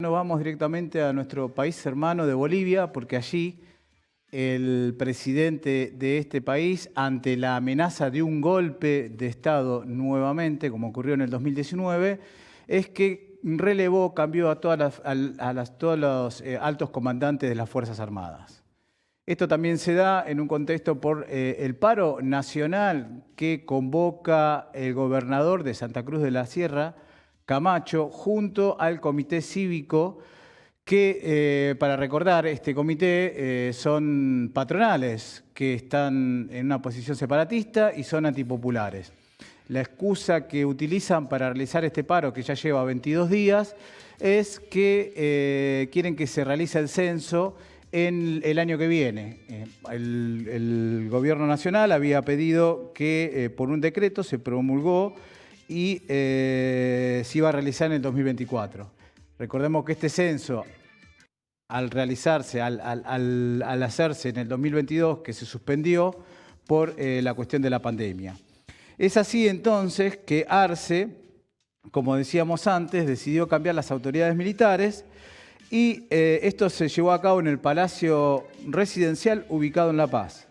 Nos vamos directamente a nuestro país hermano de Bolivia, porque allí el presidente de este país, ante la amenaza de un golpe de Estado nuevamente, como ocurrió en el 2019, es que relevó, cambió a todos los altos comandantes de las Fuerzas Armadas. Esto también se da en un contexto por el paro nacional que convoca el gobernador de Santa Cruz de la Sierra, Camacho, junto al comité cívico que, para recordar, este comité son patronales que están en una posición separatista y son antipopulares. La excusa que utilizan para realizar este paro, que ya lleva 22 días, es que quieren que se realice el censo en el año que viene. El gobierno nacional había pedido que por un decreto se promulgó y se iba a realizar en el 2024. Recordemos que este censo, al realizarse, al hacerse en el 2022, que se suspendió por la cuestión de la pandemia. Es así entonces que Arce, como decíamos antes, decidió cambiar las autoridades militares y esto se llevó a cabo en el Palacio Residencial ubicado en La Paz.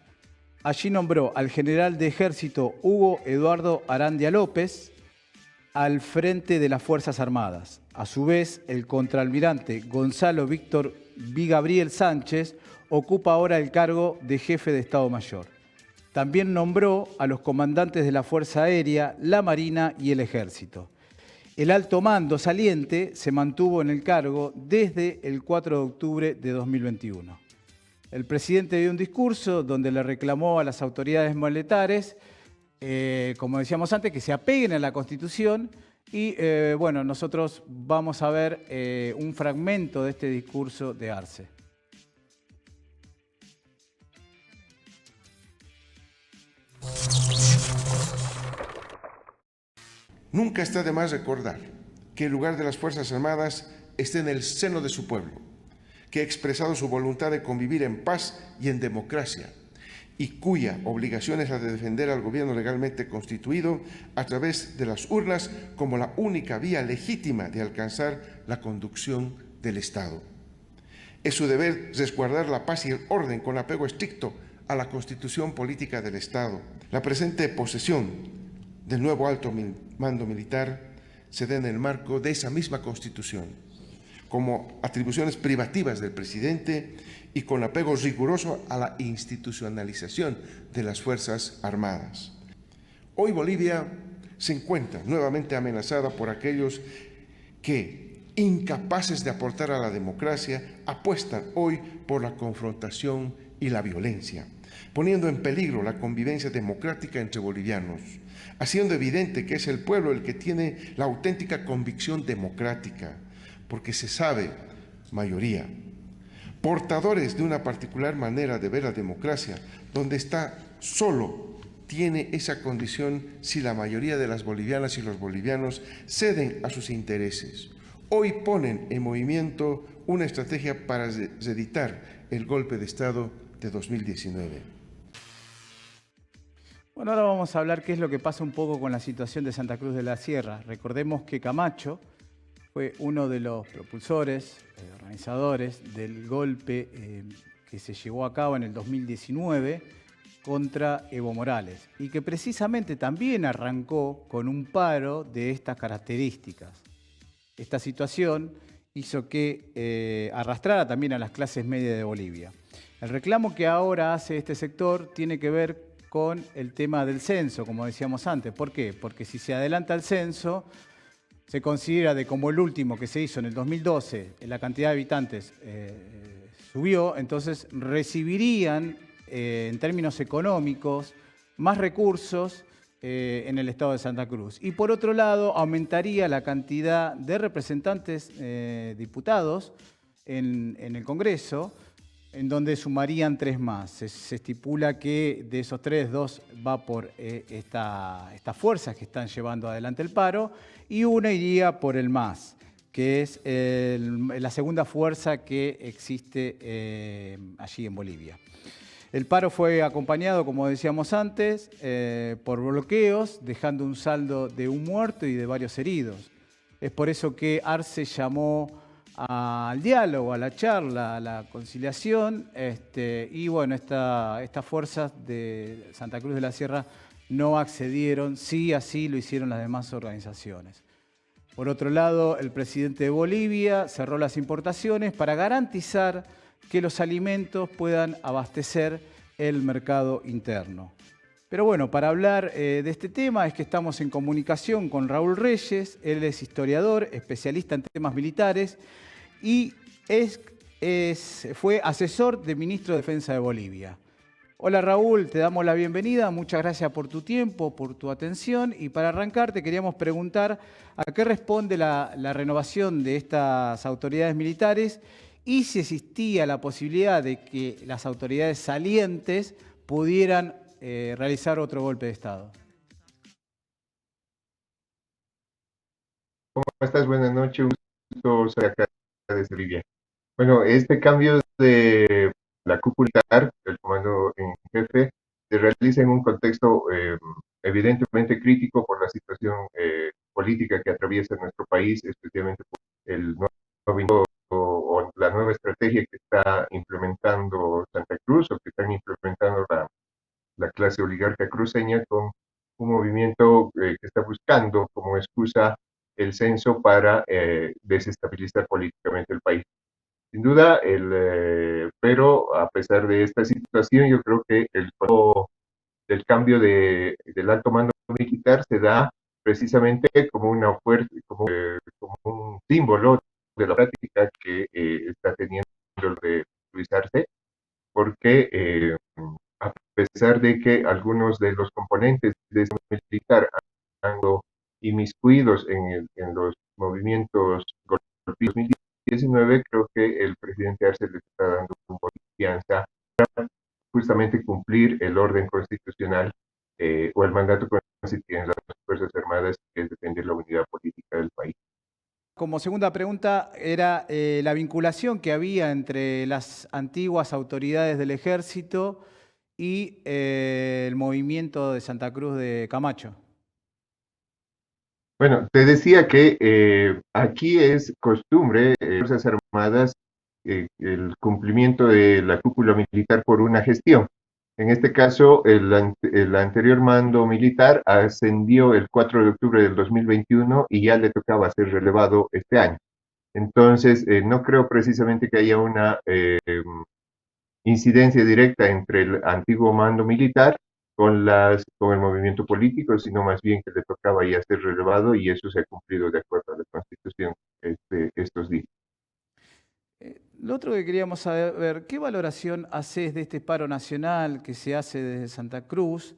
Allí nombró al general de ejército Hugo Eduardo Arandia López al frente de las Fuerzas Armadas. A su vez, el contraalmirante Gonzalo Víctor Vigabriel Sánchez ocupa ahora el cargo de jefe de Estado Mayor. También nombró a los comandantes de la Fuerza Aérea, la Marina y el Ejército. El alto mando saliente se mantuvo en el cargo desde el 4 de octubre de 2021. El presidente dio un discurso donde le reclamó a las autoridades militares, como decíamos antes, que se apeguen a la Constitución y, bueno, nosotros vamos a ver un fragmento de este discurso de Arce. Nunca está de más recordar que el lugar de las Fuerzas Armadas está en el seno de su pueblo, que ha expresado su voluntad de convivir en paz y en democracia, y cuya obligación es la de defender al gobierno legalmente constituido a través de las urnas como la única vía legítima de alcanzar la conducción del Estado. Es su deber resguardar la paz y el orden con apego estricto a la Constitución política del Estado. La presente posesión del nuevo alto mando militar se da en el marco de esa misma Constitución, como atribuciones privativas del presidente y con apego riguroso a la institucionalización de las Fuerzas Armadas. Hoy Bolivia se encuentra nuevamente amenazada por aquellos que, incapaces de aportar a la democracia, apuestan hoy por la confrontación y la violencia, poniendo en peligro la convivencia democrática entre bolivianos, haciendo evidente que es el pueblo el que tiene la auténtica convicción democrática, porque se sabe, mayoría, portadores de una particular manera de ver la democracia, donde está solo tiene esa condición si la mayoría de las bolivianas y los bolivianos ceden a sus intereses. Hoy ponen en movimiento una estrategia para reeditar el golpe de Estado de 2019. Bueno, ahora vamos a hablar qué es lo que pasa un poco con la situación de Santa Cruz de la Sierra. Recordemos que Camacho fue uno de los propulsores, organizadores del golpe que se llevó a cabo en el 2019 contra Evo Morales y que precisamente también arrancó con un paro de estas características. Esta situación hizo que arrastrara también a las clases medias de Bolivia. El reclamo que ahora hace este sector tiene que ver con el tema del censo, como decíamos antes. ¿Por qué? Porque si se adelanta el censo, se considera de como el último que se hizo en el 2012, la cantidad de habitantes subió, entonces recibirían en términos económicos más recursos en el estado de Santa Cruz. Y por otro lado, aumentaría la cantidad de representantes diputados en el Congreso, en donde sumarían 3 más. Se estipula que de esos 3, 2 va por estas fuerzas que están llevando adelante el paro y una iría por el MAS, que es la segunda fuerza que existe allí en Bolivia. El paro fue acompañado, como decíamos antes, por bloqueos, dejando un saldo de un muerto y de varios heridos. Es por eso que Arce llamó al diálogo, a la charla, a la conciliación, y bueno, estas fuerzas de Santa Cruz de la Sierra no accedieron, sí, así lo hicieron las demás organizaciones. Por otro lado, el presidente de Bolivia cerró las importaciones para garantizar que los alimentos puedan abastecer el mercado interno. Pero bueno, para hablar de este tema es que estamos en comunicación con Raúl Reyes. Él es historiador, especialista en temas militares y fue asesor del ministro de Defensa de Bolivia. Hola Raúl, te damos la bienvenida, muchas gracias por tu tiempo, por tu atención, y para arrancar te queríamos preguntar a qué responde la renovación de estas autoridades militares y si existía la posibilidad de que las autoridades salientes pudieran realizar otro golpe de Estado. ¿Cómo estás? Buenas noches, un gusto estar acá desde Bolivia. Bueno, este cambio de la cúpula militar, del comando en jefe, se realiza en un contexto evidentemente crítico por la situación política que atraviesa nuestro país, especialmente por el nuevo o la nueva estrategia que está implementando Santa Cruz o que están implementando la clase oligarca cruceña con un movimiento que está buscando como excusa el censo para desestabilizar políticamente el país. Sin duda, pero a pesar de esta situación, yo creo que el del cambio del alto mando militar se da precisamente como una fuerza, como un símbolo de la práctica que está teniendo de utilizarse, porque a pesar de que algunos de los componentes de ese militar han sido inmiscuidos en los movimientos golpistas 2019, creo que el presidente Arce le está dando confianza para justamente cumplir el orden constitucional o el mandato constitucional de las Fuerzas Armadas, que es defender la unidad política del país. Como segunda pregunta era la vinculación que había entre las antiguas autoridades del ejército y el movimiento de Santa Cruz de Camacho. Bueno, te decía que aquí es costumbre, Fuerzas Armadas, el cumplimiento de la cúpula militar por una gestión. En este caso, el anterior mando militar ascendió el 4 de octubre del 2021 y ya le tocaba ser relevado este año. Entonces, no creo precisamente que haya una incidencia directa entre el antiguo mando militar con el movimiento político, sino más bien que le tocaba ya ser relevado y eso se ha cumplido de acuerdo a la Constitución estos días. Lo otro que queríamos saber, ¿qué valoración haces de este paro nacional que se hace desde Santa Cruz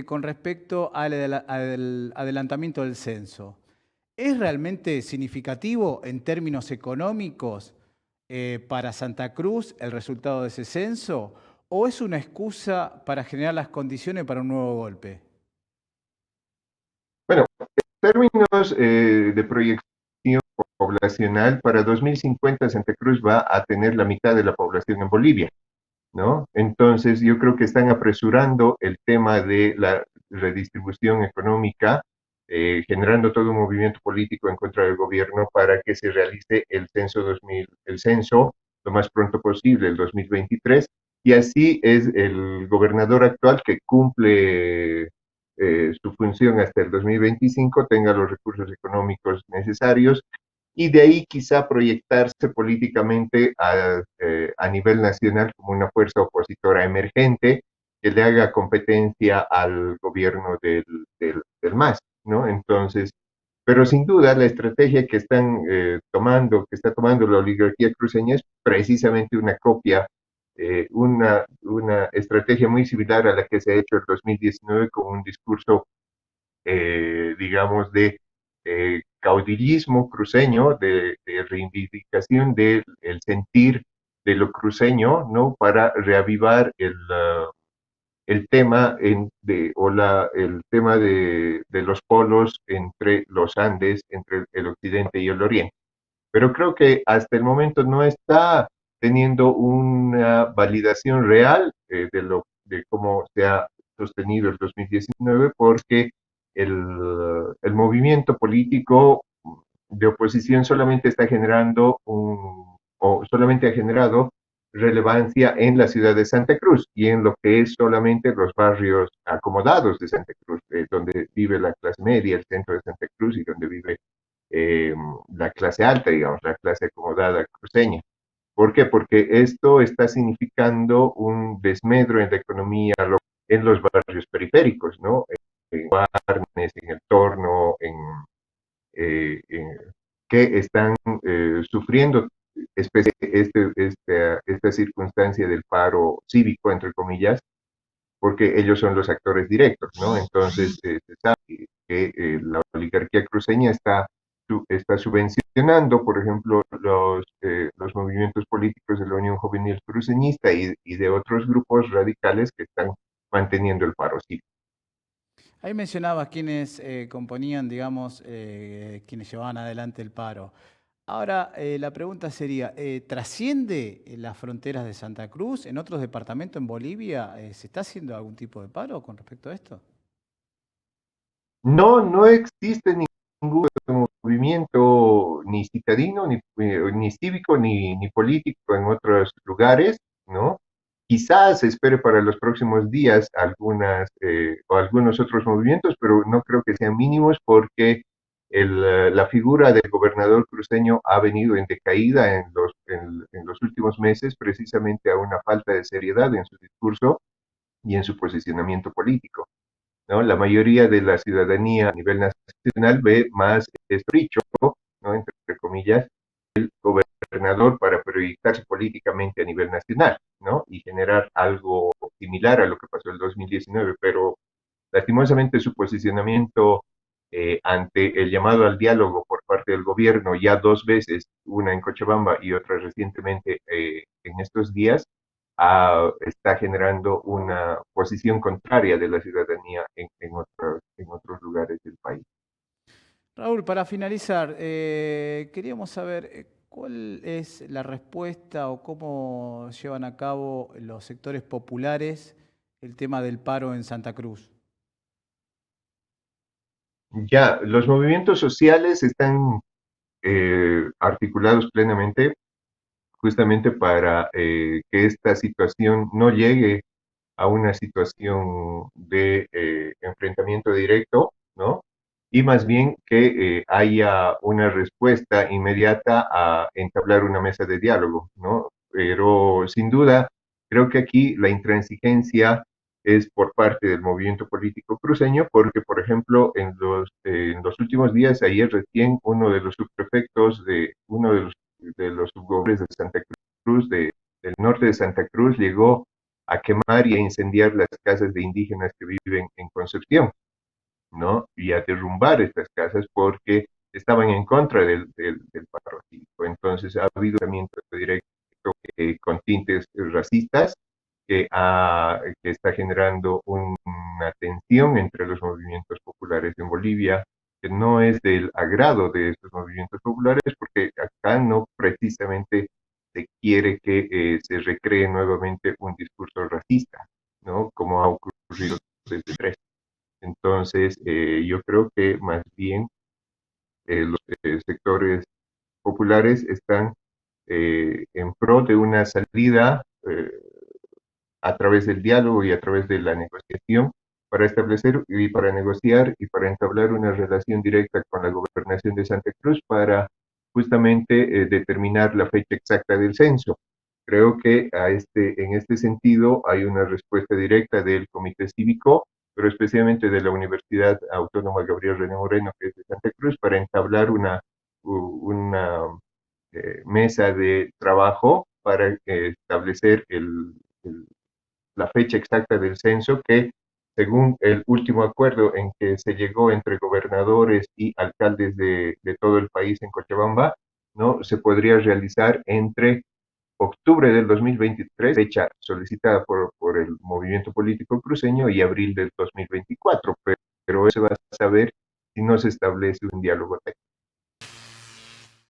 con respecto al adelantamiento del censo? ¿Es realmente significativo en términos económicos para Santa Cruz el resultado de ese censo? ¿O es una excusa para generar las condiciones para un nuevo golpe? Bueno, en términos de proyección poblacional, para 2050 Santa Cruz va a tener la mitad de la población en Bolivia, ¿no? Entonces yo creo que están apresurando el tema de la redistribución económica, generando todo un movimiento político en contra del gobierno para que se realice el censo lo más pronto posible, el 2023, y así es el gobernador actual que cumple su función hasta el 2025, tenga los recursos económicos necesarios y de ahí quizá proyectarse políticamente a nivel nacional como una fuerza opositora emergente que le haga competencia al gobierno del MAS, ¿no? Entonces, pero sin duda la estrategia que están que está tomando la oligarquía cruceña es precisamente una copia, una estrategia muy similar a la que se ha hecho en 2019 con un discurso, digamos, de caudillismo cruceño, de reivindicación del sentir de lo cruceño, ¿no? Para reavivar el tema el tema de los polos entre los Andes, entre el occidente y el oriente. Pero creo que hasta el momento no está teniendo una validación real de cómo se ha sostenido el 2019, porque el movimiento político de oposición solamente está generando o solamente ha generado relevancia en la ciudad de Santa Cruz y en lo que es solamente los barrios acomodados de Santa Cruz, donde vive la clase media, el centro de Santa Cruz y donde vive eh, la clase alta, digamos, la clase acomodada cruceña. ¿Por qué? Porque esto está significando un desmedro en la economía en los barrios periféricos, ¿no? En Guarnes, en El Torno, en que están sufriendo esta circunstancia del paro cívico, entre comillas, porque ellos son los actores directos, ¿no? Entonces, se sabe que la oligarquía cruceña está subvencionando, por ejemplo, los movimientos políticos de la Unión Juvenil Cruceñista y de otros grupos radicales que están manteniendo el paro cívico. Ahí mencionabas quienes componían, digamos, quienes llevaban adelante el paro. Ahora, la pregunta sería, ¿trasciende las fronteras de Santa Cruz? ¿En otros departamentos en Bolivia se está haciendo algún tipo de paro con respecto a esto? No, no existe ningún movimiento ni citadino, ni cívico, ni político en otros lugares, ¿no? Quizás se espere para los próximos días o algunos otros movimientos, pero no creo que sean mínimos porque la figura del gobernador cruceño ha venido en decaída en los últimos meses, precisamente a una falta de seriedad en su discurso y en su posicionamiento político, ¿no? La mayoría de la ciudadanía a nivel nacional ve más esto dicho, ¿no? Entre comillas, gobernador para proyectarse políticamente a nivel nacional, ¿no? Y generar algo similar a lo que pasó en el 2019, pero lastimosamente su posicionamiento ante el llamado al diálogo por parte del gobierno, ya dos veces, una en Cochabamba y otra recientemente en estos días, está generando una posición contraria de la ciudadanía en otros lugares del país. Raúl, para finalizar, queríamos saber cuál es la respuesta o cómo llevan a cabo los sectores populares el tema del paro en Santa Cruz. Ya, los movimientos sociales están articulados plenamente justamente para que esta situación no llegue a una situación de enfrentamiento directo, ¿no? Y más bien que haya una respuesta inmediata a entablar una mesa de diálogo, ¿no? Pero sin duda, creo que aquí la intransigencia es por parte del movimiento político cruceño, porque, por ejemplo, en los últimos días, ayer recién, uno de los subprefectos de uno de los subgobernadores de Santa Cruz, del norte de Santa Cruz, llegó a quemar y a incendiar las casas de indígenas que viven en Concepción, ¿no? Y a derrumbar estas casas porque estaban en contra del paro cívico. Entonces ha habido un tratamiento directo con tintes racistas que está generando una tensión entre los movimientos populares en Bolivia, que no es del agrado de estos movimientos populares, porque acá no precisamente se quiere que se recree nuevamente un discurso racista, ¿no? Como ha ocurrido desde tres. Entonces, yo creo que más bien los sectores populares están en pro de una salida a través del diálogo y a través de la negociación para establecer y para negociar y para entablar una relación directa con la gobernación de Santa Cruz para justamente determinar la fecha exacta del censo. Creo que en este sentido hay una respuesta directa del Comité Cívico, pero especialmente de la Universidad Autónoma Gabriel René Moreno, que es de Santa Cruz, para entablar una mesa de trabajo para establecer la fecha exacta del censo que, según el último acuerdo en que se llegó entre gobernadores y alcaldes de todo el país en Cochabamba, ¿no? Se podría realizar entre octubre del 2023, fecha solicitada por el movimiento político cruceño, y abril del 2024, pero eso va a saber si no se establece un diálogo técnico.